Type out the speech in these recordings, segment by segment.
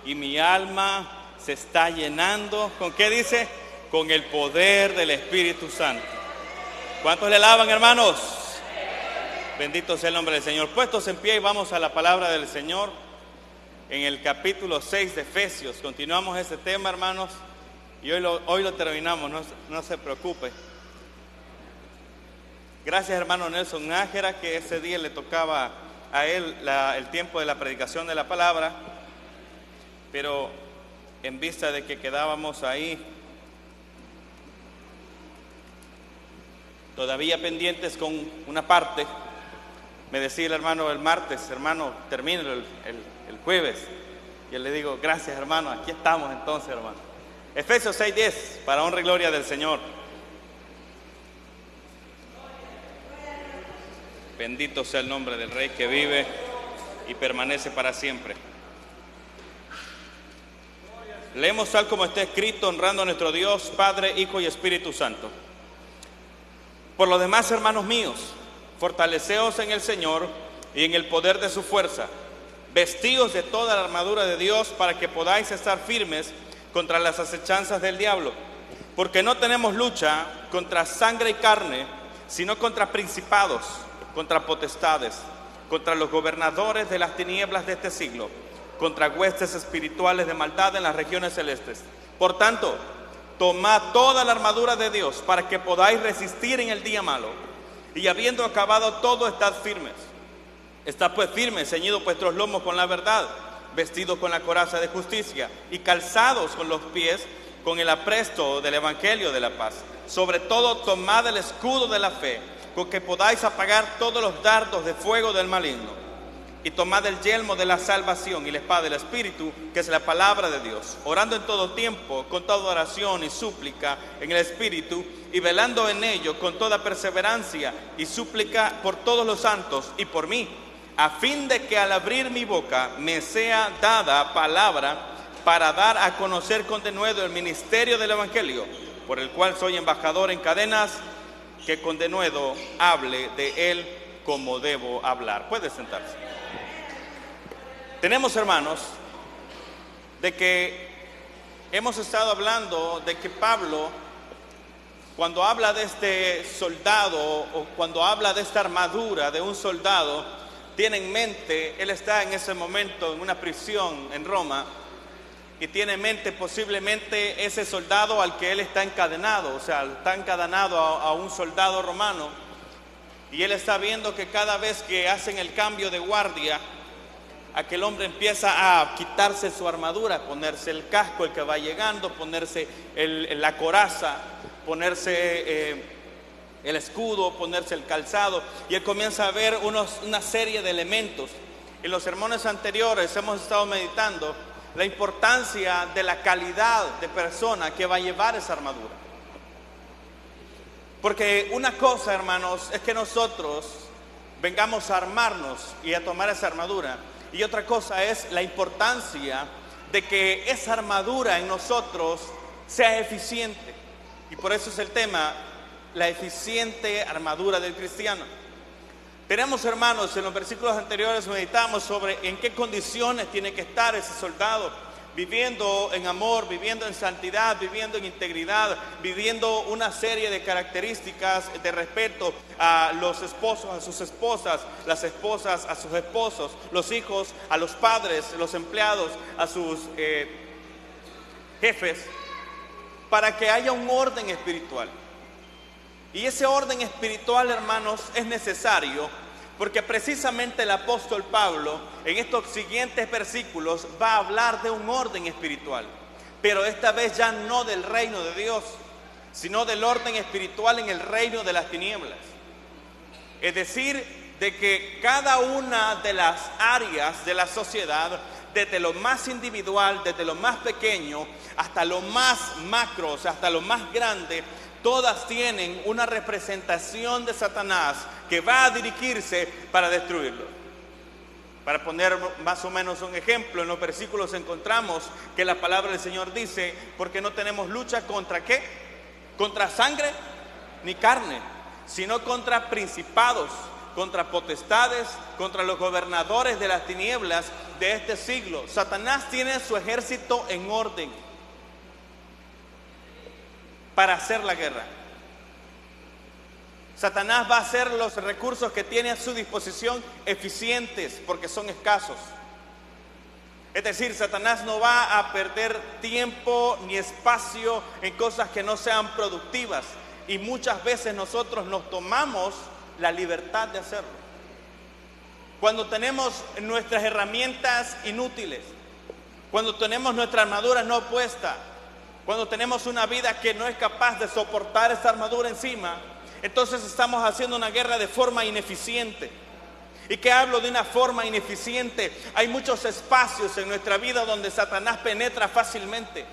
y mi alma se está llenando. ¿Con qué dice? Con el poder del Espíritu Santo. ¿Cuántos le alaban, hermanos? Bendito sea el nombre del Señor. Puestos en pie y vamos a la palabra del Señor en el capítulo 6 de Efesios. Continuamos este tema, hermanos, y hoy lo terminamos, no se preocupe. Gracias, hermano Nelson Nájera, que ese día le tocaba a él el tiempo de la predicación de la palabra, pero en vista de que quedábamos ahí todavía pendientes con una parte, me decía el hermano el martes: hermano, termínelo el jueves. Y yo le digo: gracias, hermano, aquí estamos entonces, hermano. Efesios 6:10, para honra y gloria del Señor. Bendito sea el nombre del Rey que vive y permanece para siempre. Leemos tal como está escrito, honrando a nuestro Dios, Padre, Hijo y Espíritu Santo. Por lo demás, hermanos míos, fortaleceos en el Señor y en el poder de su fuerza. Vestíos de toda la armadura de Dios para que podáis estar firmes contra las acechanzas del diablo. Porque no tenemos lucha contra sangre y carne, sino contra principados, contra potestades, contra los gobernadores de las tinieblas de este siglo, contra huestes espirituales de maldad en las regiones celestes. Por tanto, tomad toda la armadura de Dios para que podáis resistir en el día malo, y habiendo acabado todo, estad firmes. Estad pues firmes, ceñidos vuestros lomos con la verdad, vestidos con la coraza de justicia y calzados con los pies con el apresto del evangelio de la paz. Sobre todo, tomad el escudo de la fe, con que podáis apagar todos los dardos de fuego del maligno. Y tomad el yelmo de la salvación y la espada del Espíritu, que es la palabra de Dios, orando en todo tiempo, con toda oración y súplica en el Espíritu, y velando en ello con toda perseverancia y súplica por todos los santos y por mí, a fin de que al abrir mi boca me sea dada palabra para dar a conocer con denuedo el ministerio del Evangelio, por el cual soy embajador en cadenas, que con denuedo hable de él como debo hablar. Puede sentarse. Tenemos, hermanos, de que hemos estado hablando de que Pablo, cuando habla de este soldado o cuando habla de esta armadura de un soldado, tiene en mente, él está en ese momento en una prisión en Roma, y tiene en mente posiblemente ese soldado al que él está encadenado, o sea, está encadenado a un soldado romano, y él está viendo que cada vez que hacen el cambio de guardia, aquel hombre empieza a quitarse su armadura, ponerse el casco, el que va llegando, ponerse la coraza, ponerse el escudo, ponerse el calzado, y él comienza a ver una serie de elementos. En los sermones anteriores hemos estado meditando la importancia de la calidad de persona que va a llevar esa armadura. Porque una cosa, hermanos, es que nosotros vengamos a armarnos y a tomar esa armadura, y otra cosa es la importancia de que esa armadura en nosotros sea eficiente. Y por eso es el tema, la eficiente armadura del cristiano. Tenemos, hermanos, en los versículos anteriores meditamos sobre en qué condiciones tiene que estar ese soldado, viviendo en amor, viviendo en santidad, viviendo en integridad, viviendo una serie de características de respeto a los esposos, a sus esposas, las esposas a sus esposos, los hijos a los padres, los empleados a sus jefes, para que haya un orden espiritual. Y ese orden espiritual, hermanos, es necesario porque precisamente el apóstol Pablo en estos siguientes versículos va a hablar de un orden espiritual, pero esta vez ya no del reino de Dios, sino del orden espiritual en el reino de las tinieblas. Es decir, de que cada una de las áreas de la sociedad, desde lo más individual, desde lo más pequeño hasta lo más macro, o sea, hasta lo más grande, todas tienen una representación de Satanás que va a dirigirse para destruirlo. Para poner más o menos un ejemplo, en los versículos encontramos que la palabra del Señor dice: porque no tenemos lucha contra ¿qué? Contra sangre ni carne, sino contra principados, contra potestades, contra los gobernadores de las tinieblas de este siglo. Satanás tiene su ejército en orden para hacer la guerra. Satanás va a hacer los recursos que tiene a su disposición eficientes, porque son escasos. Es decir, Satanás no va a perder tiempo ni espacio en cosas que no sean productivas. Y muchas veces nosotros nos tomamos la libertad de hacerlo. Cuando tenemos nuestras herramientas inútiles, cuando tenemos nuestra armadura no puesta, cuando tenemos una vida que no es capaz de soportar esa armadura encima, entonces estamos haciendo una guerra de forma ineficiente. ¿Y qué hablo de una forma ineficiente? Hay muchos espacios en nuestra vida donde Satanás penetra fácilmente.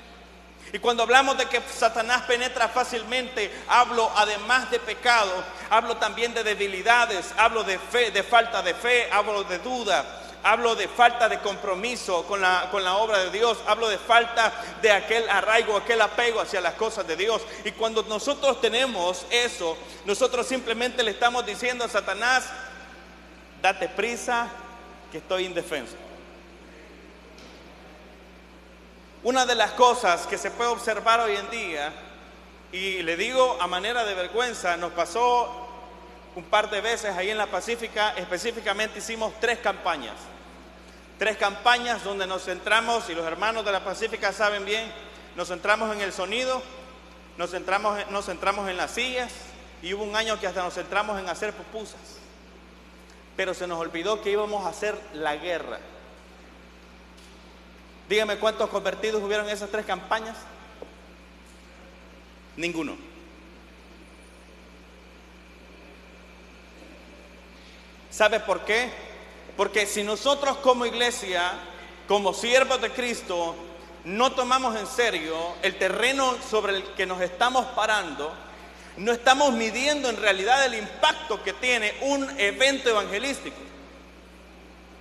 Y cuando hablamos de que Satanás penetra fácilmente, hablo además de pecado, hablo también de debilidades, hablo de fe, de falta de fe, hablo de duda, hablo de falta de compromiso con la obra de Dios, hablo de falta de aquel arraigo, aquel apego hacia las cosas de Dios. Y cuando nosotros tenemos eso, nosotros simplemente le estamos diciendo a Satanás: date prisa, que estoy indefenso. Una de las cosas que se puede observar hoy en día, y le digo a manera de vergüenza, nos pasó un par de veces ahí en la Pacífica. Específicamente hicimos 3 campañas. 3 campañas donde nos centramos, y los hermanos de la Pacífica saben bien, nos centramos en el sonido, nos centramos en las sillas, y hubo un año que hasta nos centramos en hacer pupusas. Pero se nos olvidó que íbamos a hacer la guerra. Dígame cuántos convertidos hubieron en esas 3 campañas. Ninguno. ¿Sabe por qué? Porque si nosotros como iglesia, como siervos de Cristo, no tomamos en serio el terreno sobre el que nos estamos parando, no estamos midiendo en realidad el impacto que tiene un evento evangelístico.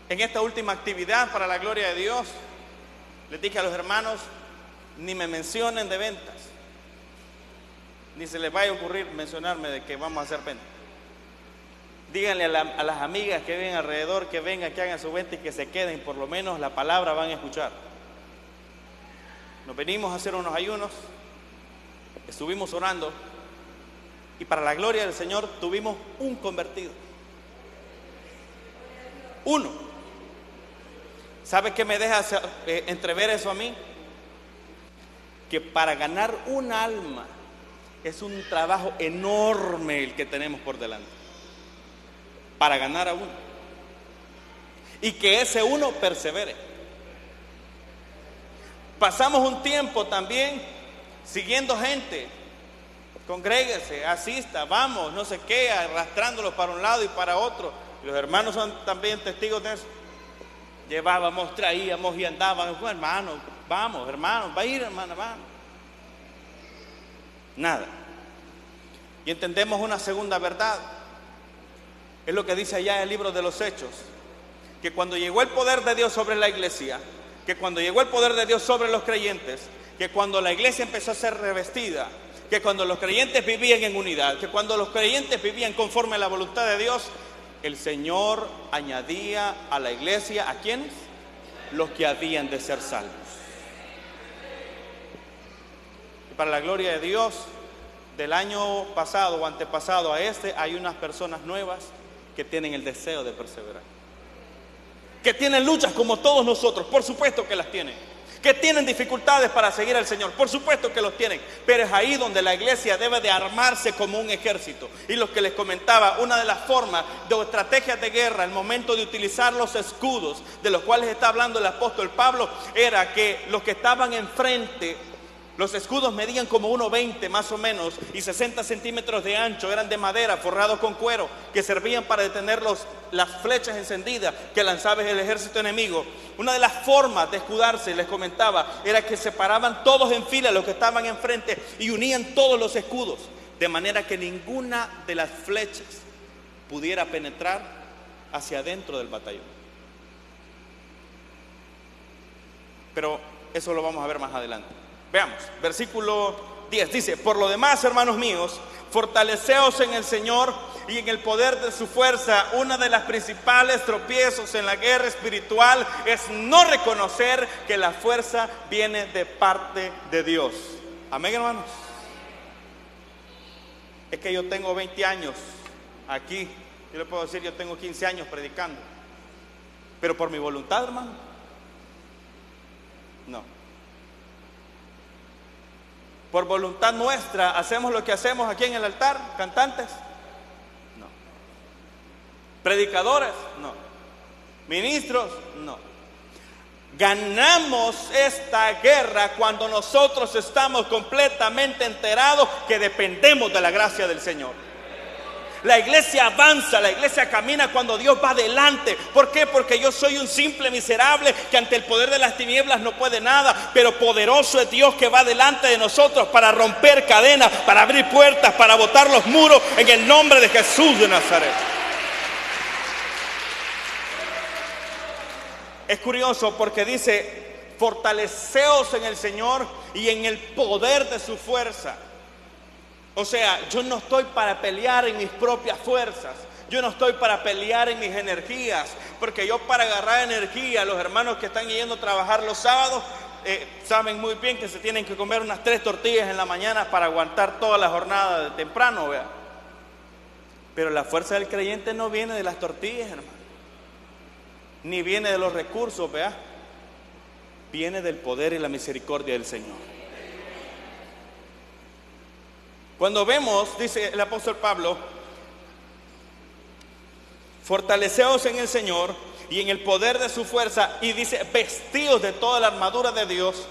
En esta última actividad, para la gloria de Dios, les dije a los hermanos: ni me mencionen de ventas, ni se les vaya a ocurrir mencionarme de que vamos a hacer ventas. Díganle a las amigas que viven alrededor que vengan, que hagan su venta y que se queden, por lo menos la palabra van a escuchar. Nos venimos a hacer unos ayunos, estuvimos orando, y para la gloria del Señor tuvimos un convertido. Uno. ¿Sabe qué me deja entrever eso a mí? Que para ganar un alma es un trabajo enorme el que tenemos por delante. Para ganar a uno. Y que ese uno persevere. Pasamos un tiempo también siguiendo gente. Congréguese, asista, vamos, no sé qué, arrastrándolos para un lado y para otro. Y los hermanos son también testigos de eso. Llevábamos, traíamos y andábamos. Bueno, hermano, vamos, hermano, va a ir, hermana, vamos. Nada. Y entendemos una segunda verdad. Es lo que dice allá el libro de los Hechos, que cuando llegó el poder de Dios sobre la iglesia, que cuando llegó el poder de Dios sobre los creyentes, que cuando la iglesia empezó a ser revestida, que cuando los creyentes vivían en unidad, que cuando los creyentes vivían conforme a la voluntad de Dios, el Señor añadía a la iglesia, ¿a quiénes? Los que habían de ser salvos. Y para la gloria de Dios, del año pasado o antepasado a este, hay unas personas nuevas que tienen el deseo de perseverar, que tienen luchas como todos nosotros, por supuesto que las tienen, que tienen dificultades para seguir al Señor, por supuesto que los tienen, pero es ahí donde la iglesia debe de armarse como un ejército. Y lo que les comentaba, una de las formas de estrategias de guerra, el momento de utilizar los escudos de los cuales está hablando el apóstol Pablo, era que los que estaban enfrente, los escudos medían como 1,20 más o menos y 60 centímetros de ancho, eran de madera forrados con cuero, que servían para detener las flechas encendidas que lanzaba el ejército enemigo. Una de las formas de escudarse, les comentaba, era que se paraban todos en fila los que estaban enfrente y unían todos los escudos, de manera que ninguna de las flechas pudiera penetrar hacia adentro del batallón. Pero eso lo vamos a ver más adelante. Veamos, versículo 10 dice: por lo demás, hermanos míos, fortaleceos en el Señor y en el poder de su fuerza. Una de las principales tropiezos en la guerra espiritual es no reconocer que la fuerza viene de parte de Dios. Amén, hermanos. Es que yo tengo 20 años aquí. Yo le puedo decir, yo tengo 15 años predicando. Pero por mi voluntad, hermano, no. Por voluntad nuestra, ¿hacemos lo que hacemos aquí en el altar? ¿Cantantes? No. ¿Predicadores? No. ¿Ministros? No. Ganamos esta guerra cuando nosotros estamos completamente enterados que dependemos de la gracia del Señor. La iglesia avanza, la iglesia camina cuando Dios va adelante. ¿Por qué? Porque yo soy un simple miserable que ante el poder de las tinieblas no puede nada, pero poderoso es Dios que va delante de nosotros para romper cadenas, para abrir puertas, para botar los muros en el nombre de Jesús de Nazaret. Es curioso porque dice, fortaleceos en el Señor y en el poder de su fuerza. O sea, yo no estoy para pelear en mis propias fuerzas. Yo no estoy para pelear en mis energías. Porque yo para agarrar energía, los hermanos que están yendo a trabajar los sábados, saben muy bien que se tienen que comer unas 3 tortillas en la mañana para aguantar toda la jornada de temprano, ¿vea? Pero la fuerza del creyente no viene de las tortillas, hermano. Ni viene de los recursos, ¿vea? Viene del poder y la misericordia del Señor. Cuando vemos, dice el apóstol Pablo, fortaleceos en el Señor y en el poder de su fuerza, y dice, vestidos de toda la armadura de Dios.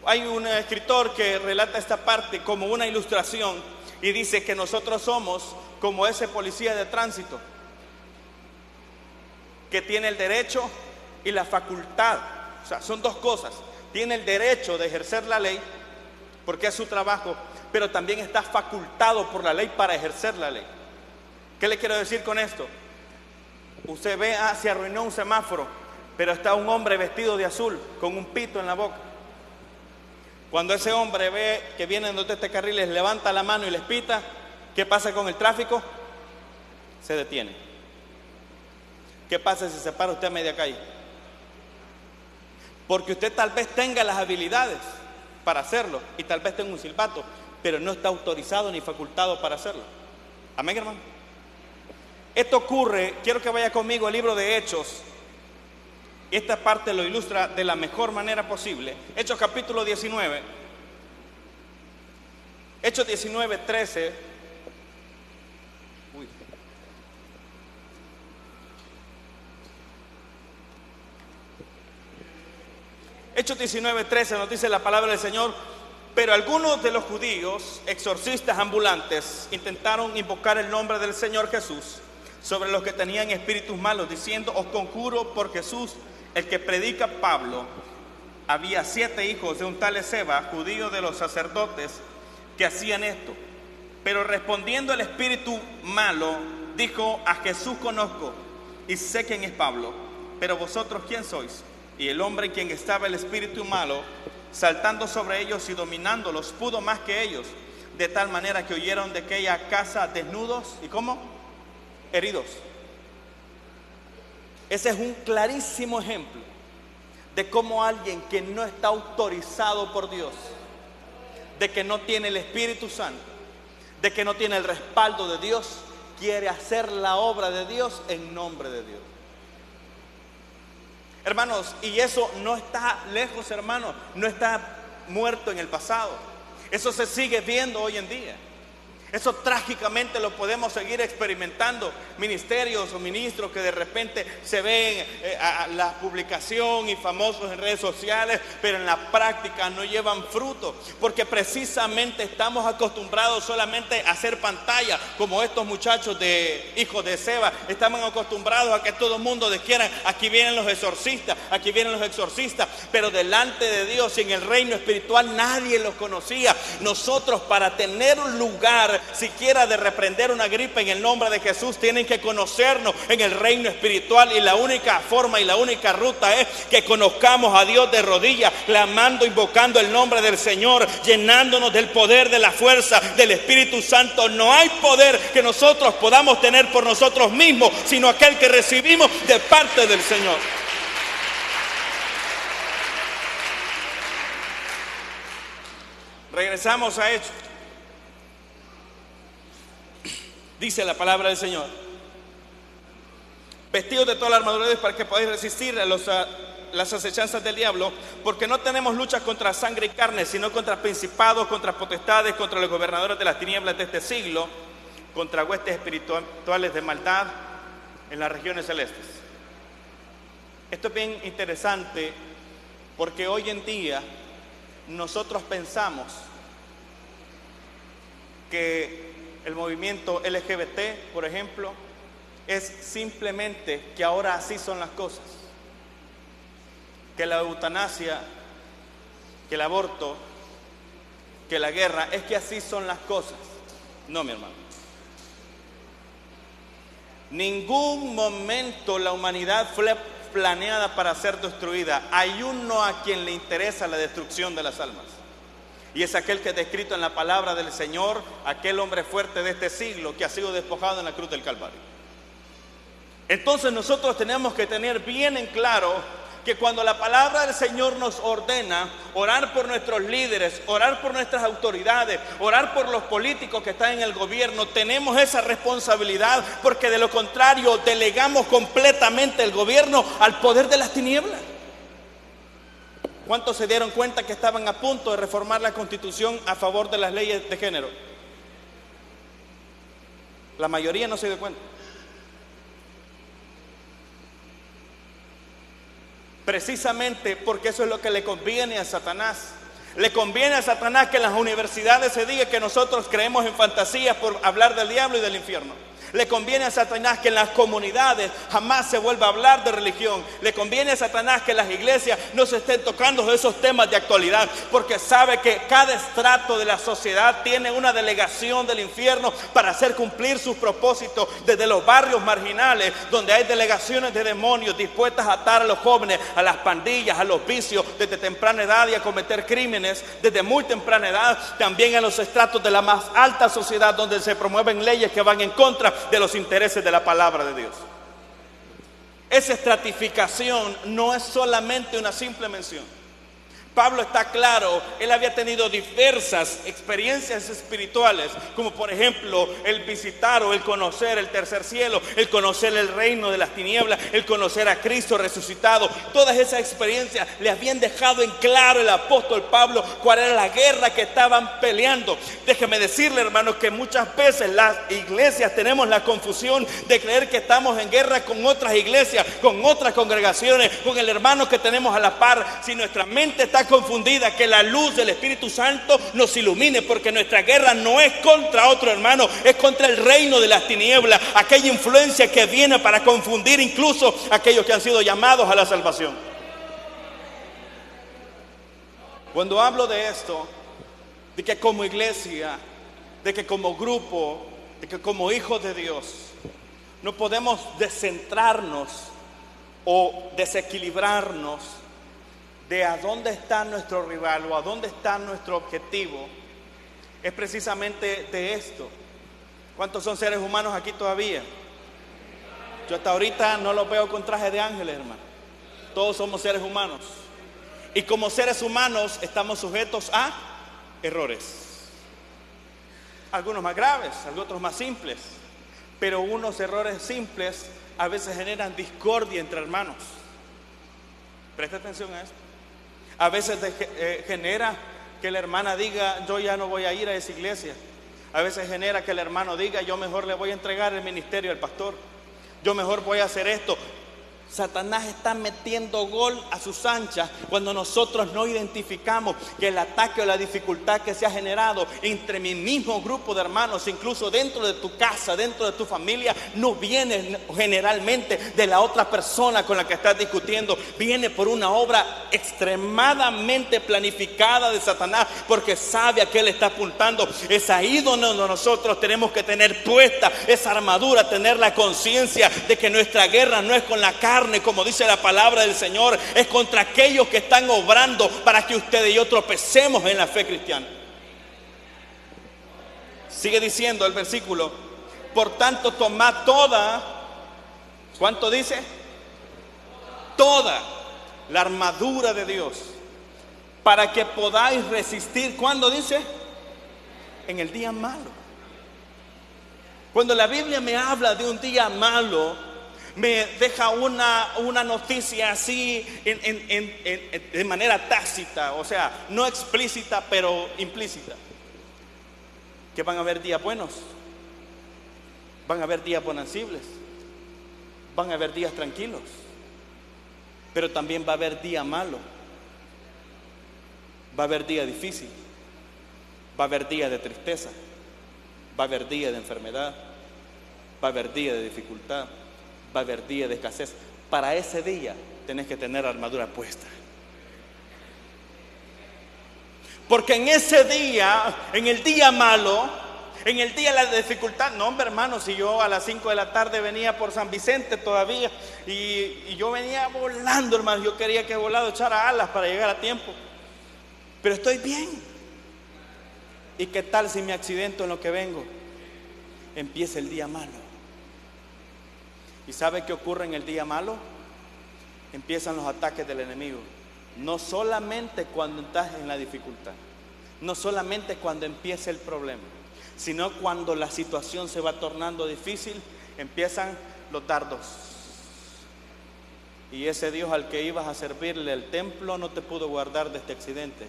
Hay un escritor que relata esta parte como una ilustración y dice que nosotros somos como ese policía de tránsito que tiene el derecho y la facultad. O sea, son dos cosas. Tiene el derecho de ejercer la ley porque es su trabajo, pero también está facultado por la ley para ejercer la ley. ¿Qué le quiero decir con esto? Usted ve, se arruinó un semáforo, pero está un hombre vestido de azul con un pito en la boca. Cuando ese hombre ve que vienen de este carril, les levanta la mano y les pita, ¿qué pasa con el tráfico? Se detiene. ¿Qué pasa si se para usted a media calle? Porque usted tal vez tenga las habilidades para hacerlo y tal vez tenga un silbato, pero no está autorizado ni facultado para hacerlo. Amén, hermano. Esto ocurre, quiero que vaya conmigo al libro de Hechos. Esta parte lo ilustra de la mejor manera posible. Hechos capítulo 19. Hechos 19, 13. Hechos 19, 13 nos dice la palabra del Señor. Pero algunos de los judíos, exorcistas ambulantes, intentaron invocar el nombre del Señor Jesús sobre los que tenían espíritus malos, diciendo, os conjuro por Jesús, el que predica Pablo. Había 7 hijos de un tal Esceva, judío de los sacerdotes, que hacían esto. Pero respondiendo el espíritu malo, dijo, a Jesús conozco y sé quién es Pablo, pero vosotros ¿quién sois? Y el hombre en quien estaba el espíritu malo, saltando sobre ellos y dominándolos, pudo más que ellos, de tal manera que huyeron de aquella casa desnudos y ¿cómo? Heridos. Ese es un clarísimo ejemplo de cómo alguien que no está autorizado por Dios, de que no tiene el Espíritu Santo, de que no tiene el respaldo de Dios, quiere hacer la obra de Dios en nombre de Dios. Hermanos, y eso no está lejos, hermanos, no está muerto en el pasado. Eso se sigue viendo hoy en día. Eso trágicamente lo podemos seguir experimentando. Ministerios o ministros que de repente se ven a la publicación y famosos en redes sociales, pero en la práctica no llevan fruto, porque precisamente estamos acostumbrados solamente a hacer pantalla, como estos muchachos de hijos de Seba. Estamos acostumbrados a que todo el mundo dijera, aquí vienen los exorcistas, aquí vienen los exorcistas, pero delante de Dios y en el reino espiritual nadie los conocía. Nosotros, para tener un lugar siquiera de reprender una gripe en el nombre de Jesús. Tienen que conocernos en el reino espiritual, y la única forma y la única ruta es que conozcamos a Dios de rodillas, clamando, invocando el nombre del Señor, llenándonos del poder, de la fuerza del Espíritu Santo. No hay poder que nosotros podamos tener por nosotros mismos, sino aquel que recibimos de parte del Señor. Regresamos a Hechos. Dice la palabra del Señor: vestidos de toda la armadura de Dios para que podáis resistir a las acechanzas del diablo, porque no tenemos lucha contra sangre y carne, sino contra principados, contra potestades, contra los gobernadores de las tinieblas de este siglo, contra huestes espirituales de maldad en las regiones celestes. Esto es bien interesante, porque hoy en día nosotros pensamos que el movimiento LGBT, por ejemplo, es simplemente que ahora así son las cosas, que la eutanasia, que el aborto, que la guerra, es que así son las cosas. No, mi hermano. Ningún momento la humanidad fue planeada para ser destruida. Hay uno a quien le interesa la destrucción de las almas, y es aquel que es descrito en la palabra del Señor, aquel hombre fuerte de este siglo que ha sido despojado en la cruz del Calvario. Entonces nosotros tenemos que tener bien en claro que cuando la palabra del Señor nos ordena orar por nuestros líderes, orar por nuestras autoridades, orar por los políticos que están en el gobierno, tenemos esa responsabilidad, porque de lo contrario delegamos completamente el gobierno al poder de las tinieblas. ¿Cuántos se dieron cuenta que estaban a punto de reformar la Constitución a favor de las leyes de género? La mayoría no se dio cuenta. Precisamente porque eso es lo que le conviene a Satanás. Le conviene a Satanás que en las universidades se diga que nosotros creemos en fantasías por hablar del diablo y del infierno. Le conviene a Satanás que en las comunidades jamás se vuelva a hablar de religión. Le conviene a Satanás que en las iglesias no se estén tocando esos temas de actualidad, porque sabe que cada estrato de la sociedad tiene una delegación del infierno para hacer cumplir sus propósitos, desde los barrios marginales, donde hay delegaciones de demonios dispuestas a atar a los jóvenes a las pandillas, a los vicios desde temprana edad y a cometer crímenes desde muy temprana edad. También a los estratos de la más alta sociedad, donde se promueven leyes que van en contra de los intereses de la palabra de Dios. Esa estratificación no es solamente una simple mención. Pablo está claro, él había tenido diversas experiencias espirituales, como por ejemplo el visitar o el conocer el tercer cielo, el conocer el reino de las tinieblas, el conocer a Cristo resucitado. Todas esas experiencias le habían dejado en claro el apóstol Pablo cuál era la guerra que estaban peleando. Déjeme decirle, hermanos, que muchas veces las iglesias tenemos la confusión de creer que estamos en guerra con otras iglesias, con otras congregaciones, con el hermano que tenemos a la par. Si nuestra mente está confundida, que la luz del Espíritu Santo nos ilumine, porque nuestra guerra no es contra otro hermano, es contra el reino de las tinieblas, aquella influencia que viene para confundir incluso a aquellos que han sido llamados a la salvación. Cuando hablo de esto, de que como iglesia, de que como grupo, de que como hijos de Dios, no podemos descentrarnos o desequilibrarnos de a dónde está nuestro rival o a dónde está nuestro objetivo, es precisamente de esto. ¿Cuántos son seres humanos aquí todavía? Yo hasta ahorita no los veo con traje de ángeles, hermano. Todos somos seres humanos, y como seres humanos estamos sujetos a errores, algunos más graves, otros más simples, pero unos errores simples a veces generan discordia entre hermanos. Presta atención a esto. A veces genera que la hermana diga: yo ya no voy a ir a esa iglesia. A veces genera que el hermano diga: yo mejor le voy a entregar el ministerio al pastor, yo mejor voy a hacer esto. Satanás está metiendo gol a sus anchas cuando nosotros no identificamos que el ataque o la dificultad que se ha generado entre mi mismo grupo de hermanos, incluso dentro de tu casa, dentro de tu familia, no viene generalmente de la otra persona con la que estás discutiendo, viene por una obra extremadamente planificada de Satanás, porque sabe a qué le está apuntando. Es ahí donde nosotros tenemos que tener puesta esa armadura, tener la conciencia de que nuestra guerra no es con la carne, como dice la palabra del Señor, es contra aquellos que están obrando para que ustedes y yo tropecemos en la fe cristiana. Sigue diciendo el versículo: por tanto tomad toda, ¿cuánto dice? Toda la armadura de Dios, para que podáis resistir. ¿Cuándo dice? En el día malo. Cuando la Biblia me habla de un día malo, me deja una noticia así de manera tácita, o sea, no explícita, pero implícita. Que van a haber días buenos, van a haber días bonancibles, van a haber días tranquilos, pero también va a haber día malo, va a haber día difícil, va a haber día de tristeza, va a haber día de enfermedad, va a haber día de dificultad, va a haber día de escasez. Para ese día tenés que tener armadura puesta, porque en ese día, en el día malo, en el día de la dificultad, no hombre hermano, si yo a las 5 de la tarde venía por San Vicente todavía y yo venía volando, hermano, yo quería que volado echara alas para llegar a tiempo, pero estoy bien. ¿Y qué tal si me accidento en lo que vengo? Empieza el día malo. ¿Y sabe qué ocurre en el día malo? Empiezan los ataques del enemigo. No solamente cuando estás en la dificultad, no solamente cuando empieza el problema, sino cuando la situación se va tornando difícil, empiezan los dardos. Y ese Dios al que ibas a servirle el templo no te pudo guardar de este accidente.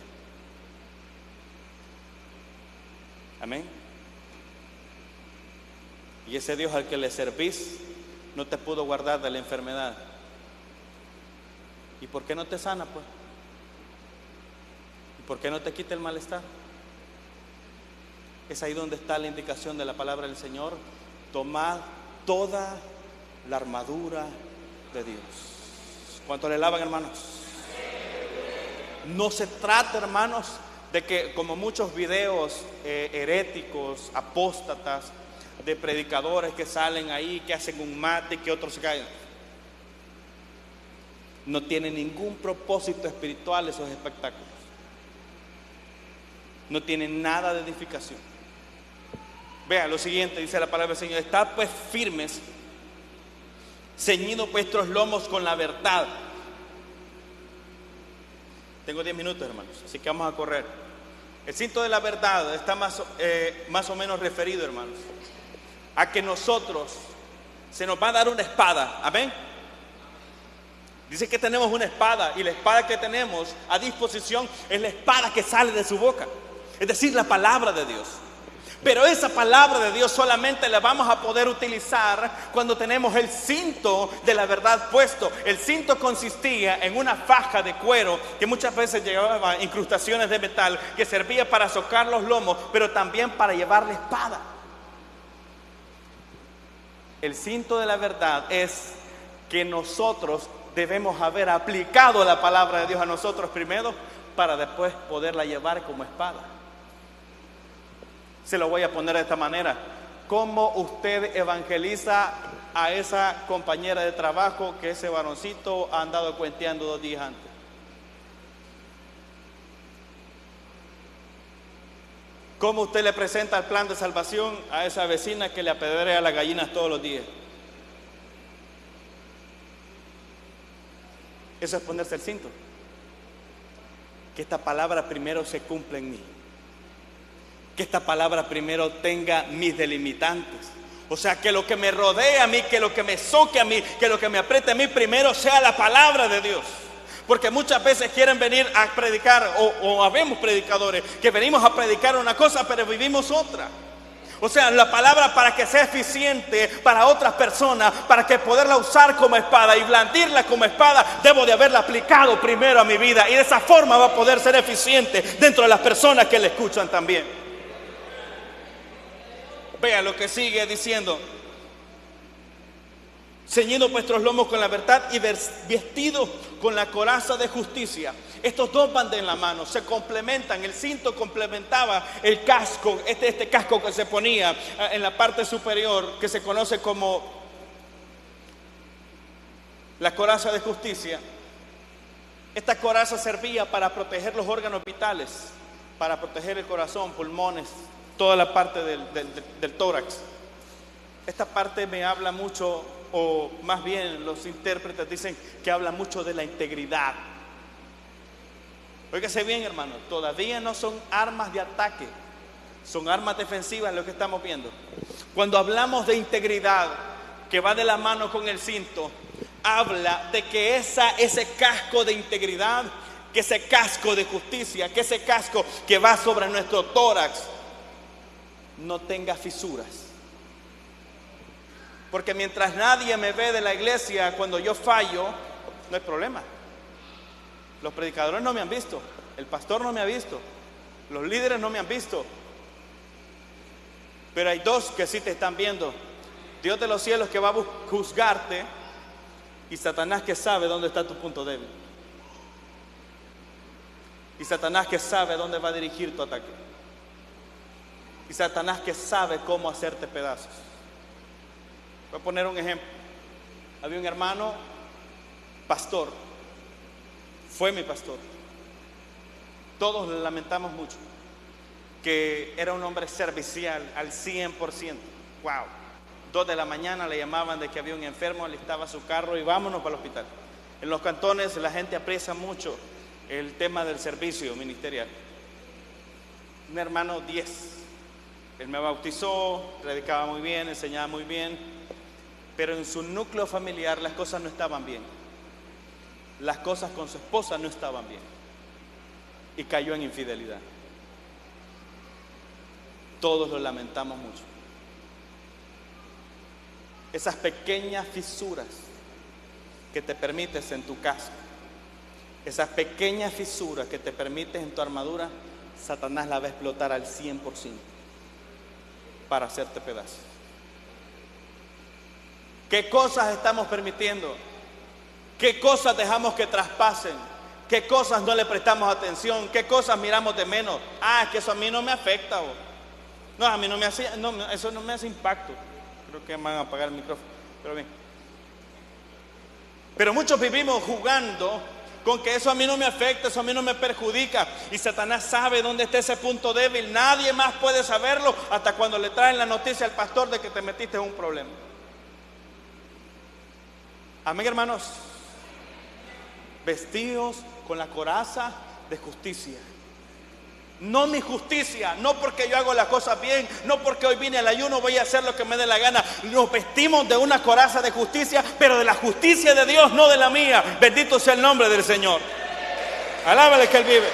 Amén. Y ese Dios al que le servís no te pudo guardar de la enfermedad. ¿Y por qué no te sana, pues? ¿Y por qué no te quita el malestar? Es ahí donde está la indicación de la palabra del Señor: tomad toda la armadura de Dios. ¿Cuánto le alaban, hermanos? No se trata, hermanos, de que como muchos videos heréticos, apóstatas, de predicadores que salen ahí, que hacen un mate y que otros se caen. No tiene ningún propósito espiritual esos espectáculos. No tienen nada de edificación. Vea lo siguiente, dice la palabra del Señor: estad pues firmes, ceñidos vuestros lomos con la verdad. Tengo 10 minutos, hermanos, así que vamos a correr. El cinto de la verdad está más o menos referido, hermanos, a que nosotros se nos va a dar una espada. Amén. Dice que tenemos una espada, y la espada que tenemos a disposición es la espada que sale de su boca, es decir, la palabra de Dios. Pero esa palabra de Dios solamente la vamos a poder utilizar cuando tenemos el cinto de la verdad puesto. El cinto consistía en una faja de cuero que muchas veces llevaba incrustaciones de metal, que servía para socar los lomos, pero también para llevar la espada. El cinto de la verdad es que nosotros debemos haber aplicado la palabra de Dios a nosotros primero, para después poderla llevar como espada. Se lo voy a poner de esta manera: ¿cómo usted evangeliza a esa compañera de trabajo que ese varoncito ha andado cuenteando 2 días antes? ¿Cómo usted le presenta el plan de salvación a esa vecina que le apedrea las gallinas todos los días? Eso es ponerse el cinto. Que esta palabra primero se cumpla en mí. Que esta palabra primero tenga mis delimitantes. O sea, que lo que me rodea a mí, que lo que me soque a mí, que lo que me apriete a mí primero sea la palabra de Dios. Porque muchas veces quieren venir a predicar, o habemos predicadores que venimos a predicar una cosa pero vivimos otra. O sea, la palabra para que sea eficiente para otras personas, para que poderla usar como espada y blandirla como espada, debo de haberla aplicado primero a mi vida. Y de esa forma va a poder ser eficiente dentro de las personas que le escuchan también. Vea lo que sigue diciendo. Ceñidos vuestros lomos con la verdad y vestidos con la coraza de justicia. Estos dos van de la mano, se complementan. El cinto complementaba el casco, este casco que se ponía en la parte superior, que se conoce como la coraza de justicia. Esta coraza servía para proteger los órganos vitales, para proteger el corazón, pulmones, toda la parte del tórax. Esta parte me habla mucho, o más bien los intérpretes dicen que habla mucho de la integridad. Óigase bien, hermano, todavía no son armas de ataque, son armas defensivas lo que estamos viendo. Cuando hablamos de integridad, que va de la mano con el cinto, habla de que ese casco de integridad, que ese casco de justicia, que ese casco que va sobre nuestro tórax, no tenga fisuras. Porque mientras nadie me ve de la iglesia cuando yo fallo, no hay problema. Los predicadores no me han visto, el pastor no me ha visto, los líderes no me han visto. Pero hay dos que sí te están viendo: Dios de los cielos, que va a juzgarte, y Satanás, que sabe dónde está tu punto débil. Y Satanás, que sabe dónde va a dirigir tu ataque. Y Satanás, que sabe cómo hacerte pedazos. Voy a poner un ejemplo. Había un hermano pastor, fue mi pastor. Todos le lamentamos mucho, que era un hombre servicial al 100%. Wow. 2 de la mañana le llamaban de que había un enfermo, alistaba su carro y vámonos para el hospital. En los cantones la gente aprecia mucho el tema del servicio ministerial. Un hermano 10. Él me bautizó, predicaba muy bien, enseñaba muy bien, pero en su núcleo familiar las cosas no estaban bien. Las cosas con su esposa no estaban bien. Y cayó en infidelidad. Todos lo lamentamos mucho. Esas pequeñas fisuras que te permites en tu casa, esas pequeñas fisuras que te permites en tu armadura, Satanás la va a explotar al 100% para hacerte pedazos. ¿Qué cosas estamos permitiendo? ¿Qué cosas dejamos que traspasen? ¿Qué cosas no le prestamos atención? ¿Qué cosas miramos de menos? Es que eso a mí no me afecta. No, a mí no me hace, no, eso no me hace impacto. Creo que me van a apagar el micrófono, pero bien. Pero muchos vivimos jugando con que eso a mí no me afecta, eso a mí no me perjudica. Y Satanás sabe dónde está ese punto débil. Nadie más puede saberlo hasta cuando le traen la noticia al pastor de que te metiste en un problema. Amén, hermanos. Vestidos con la coraza de justicia. No mi justicia, no porque yo hago las cosas bien, no porque hoy vine al ayuno voy a hacer lo que me dé la gana. Nos vestimos de una coraza de justicia, pero de la justicia de Dios, no de la mía. Bendito sea el nombre del Señor. Alábale que Él vive.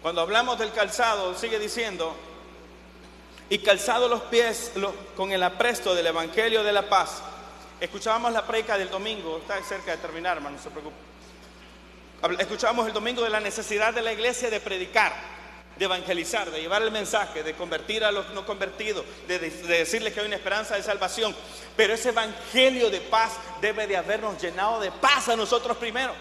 Cuando hablamos del calzado, sigue diciendo: y calzado los pies con el apresto del evangelio de la paz. Escuchábamos la prédica del domingo, está cerca de terminar, hermano, no se preocupe. Escuchábamos el domingo de la necesidad de la iglesia de predicar, de evangelizar, de llevar el mensaje, de convertir a los no convertidos, de decirles que hay una esperanza de salvación. Pero ese evangelio de paz debe de habernos llenado de paz a nosotros primero.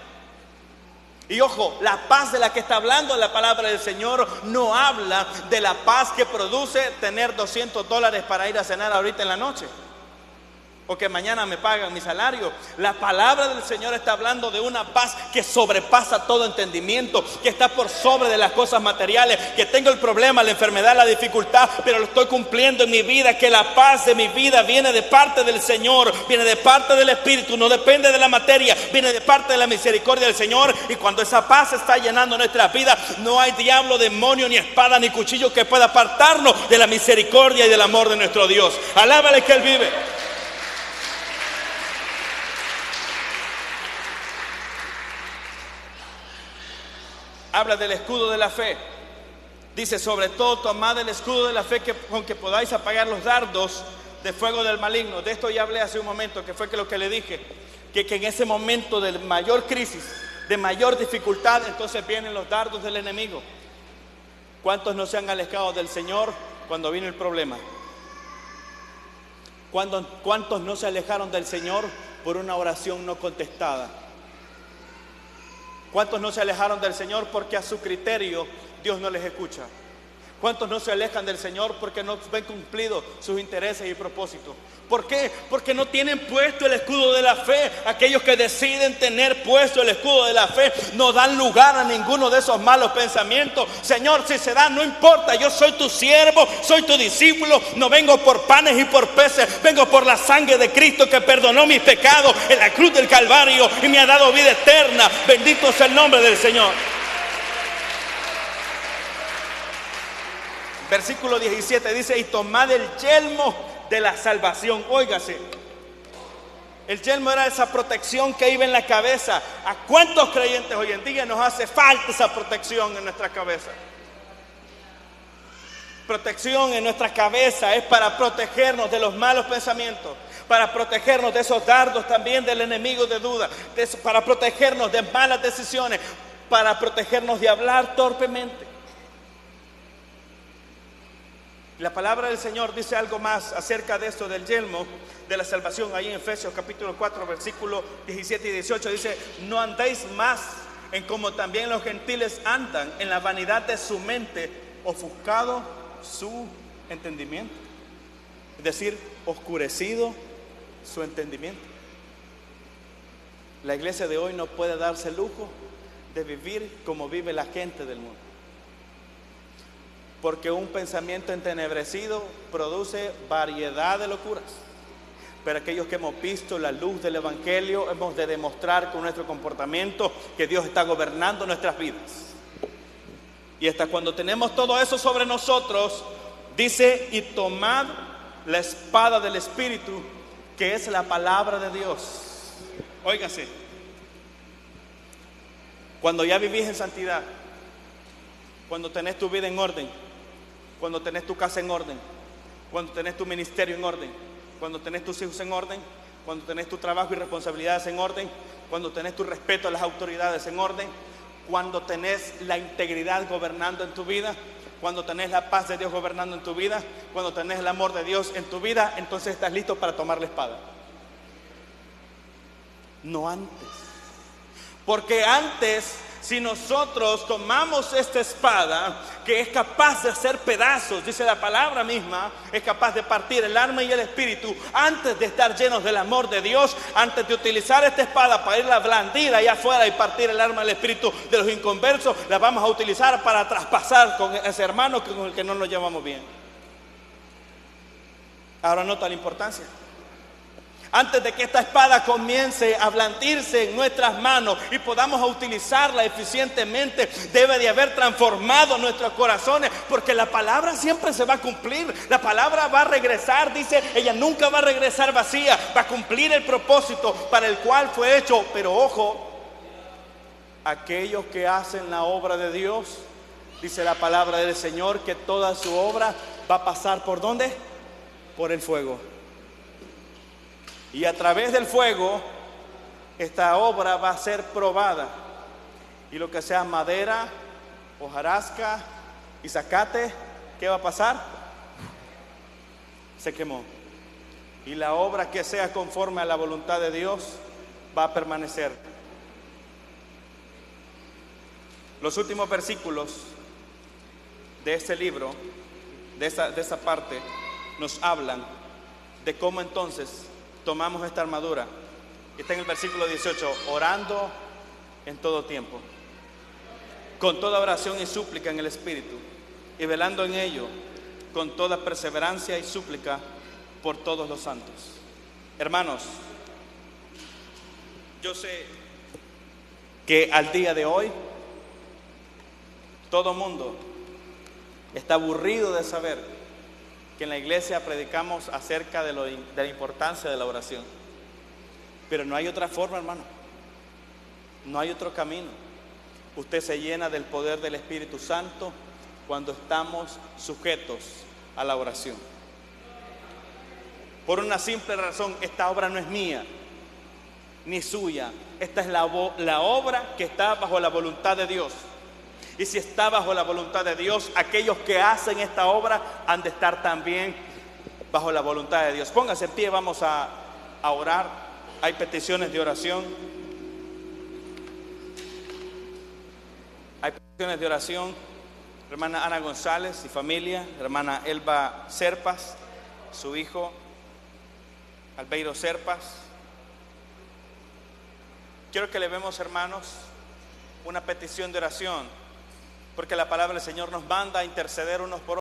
Y ojo, la paz de la que está hablando la palabra del Señor no habla de la paz que produce tener $200 para ir a cenar ahorita en la noche, o que mañana me pagan mi salario. La palabra del Señor está hablando de una paz que sobrepasa todo entendimiento, que está por sobre de las cosas materiales, que tengo el problema, la enfermedad, la dificultad, pero lo estoy cumpliendo en mi vida, que la paz de mi vida viene de parte del Señor, viene de parte del Espíritu, no depende de la materia, viene de parte de la misericordia del Señor. Y cuando esa paz está llenando nuestra vida, no hay diablo, demonio, ni espada, ni cuchillo que pueda apartarnos de la misericordia y del amor de nuestro Dios. Alábale que Él vive. habla del escudo de la fe. Dice, sobre todo tomad el escudo de la fe con que podáis apagar los dardos de fuego del maligno. De esto ya hablé hace un momento, que fue lo que le dije, que en ese momento de mayor crisis, de mayor dificultad, entonces vienen los dardos del enemigo. ¿Cuántos no se han alejado del Señor cuando vino el problema? ¿Cuántos no se alejaron del Señor por una oración no contestada? ¿Cuántos no se alejaron del Señor porque a su criterio Dios no les escucha? ¿Cuántos no se alejan del Señor porque no ven cumplidos sus intereses y propósitos? ¿Por qué? Porque no tienen puesto el escudo de la fe. Aquellos que deciden tener puesto el escudo de la fe no dan lugar a ninguno de esos malos pensamientos. Señor, si se da, no importa, yo soy tu siervo, soy tu discípulo. No vengo por panes y por peces, vengo por la sangre de Cristo que perdonó mis pecados en la cruz del Calvario y me ha dado vida eterna. Bendito sea el nombre del Señor. Versículo 17 dice, y tomad el yelmo de la salvación. Óigase, el yelmo era esa protección que iba en la cabeza. ¿A cuántos creyentes hoy en día nos hace falta esa protección en nuestra cabeza? Protección en nuestra cabeza es para protegernos de los malos pensamientos, para protegernos de esos dardos también del enemigo de duda, para protegernos de malas decisiones, para protegernos de hablar torpemente. La palabra del Señor dice algo más acerca de esto del yelmo de la salvación. Ahí en Efesios capítulo 4 versículos 17 y 18 dice, no andéis más en como también los gentiles andan, en la vanidad de su mente, ofuscado su entendimiento. Es decir, oscurecido su entendimiento. La iglesia de hoy no puede darse el lujo de vivir como vive la gente del mundo. Porque un pensamiento entenebrecido produce variedad de locuras. Pero aquellos que hemos visto la luz del Evangelio, hemos de demostrar con nuestro comportamiento que Dios está gobernando nuestras vidas. Y hasta cuando tenemos todo eso sobre nosotros, dice, y tomad la espada del Espíritu, que es la palabra de Dios. Óigase, cuando ya vivís en santidad, cuando tenés tu vida en orden, cuando tenés tu casa en orden, cuando tenés tu ministerio en orden, cuando tenés tus hijos en orden, cuando tenés tu trabajo y responsabilidades en orden, cuando tenés tu respeto a las autoridades en orden, cuando tenés la integridad gobernando en tu vida, cuando tenés la paz de Dios gobernando en tu vida, cuando tenés el amor de Dios en tu vida, entonces estás listo para tomar la espada. No antes. Porque antes, si nosotros tomamos esta espada, que es capaz de hacer pedazos, dice la palabra misma, es capaz de partir el alma y el espíritu, antes de estar llenos del amor de Dios, antes de utilizar esta espada para irla a blandir allá afuera y partir el alma y el espíritu de los inconversos, la vamos a utilizar para traspasar con ese hermano con el que no nos llevamos bien. Ahora nota la importancia. Antes de que esta espada comience a blandirse en nuestras manos y podamos utilizarla eficientemente, debe de haber transformado nuestros corazones, porque la palabra siempre se va a cumplir. La palabra va a regresar, dice, ella nunca va a regresar vacía, va a cumplir el propósito para el cual fue hecho. Pero ojo, aquellos que hacen la obra de Dios, dice la palabra del Señor, que toda su obra va a pasar ¿por dónde? Por el fuego. Y a través del fuego, esta obra va a ser probada. Y lo que sea madera, hojarasca y zacate, ¿qué va a pasar? Se quemó. Y la obra que sea conforme a la voluntad de Dios va a permanecer. Los últimos versículos de este libro, de esa parte, nos hablan de cómo entonces tomamos esta armadura. Está en el versículo 18, orando en todo tiempo, con toda oración y súplica en el Espíritu, y velando en ello, con toda perseverancia y súplica por todos los santos. Hermanos, yo sé que al día de hoy todo mundo está aburrido de saber que en la iglesia predicamos acerca de la importancia de la oración. Pero no hay otra forma, hermano. No hay otro camino. Usted se llena del poder del Espíritu Santo cuando estamos sujetos a la oración. Por una simple razón, esta obra no es mía ni suya. Esta es la obra que está bajo la voluntad de Dios. Y si está bajo la voluntad de Dios, aquellos que hacen esta obra han de estar también bajo la voluntad de Dios. Póngase en pie, vamos a orar. Hay peticiones de oración. Hay peticiones de oración. Hermana Ana González y familia, hermana Elba Serpas, su hijo Albeiro Serpas. Quiero que le vemos, hermanos, una petición de oración, porque la palabra del Señor nos manda a interceder unos por otros.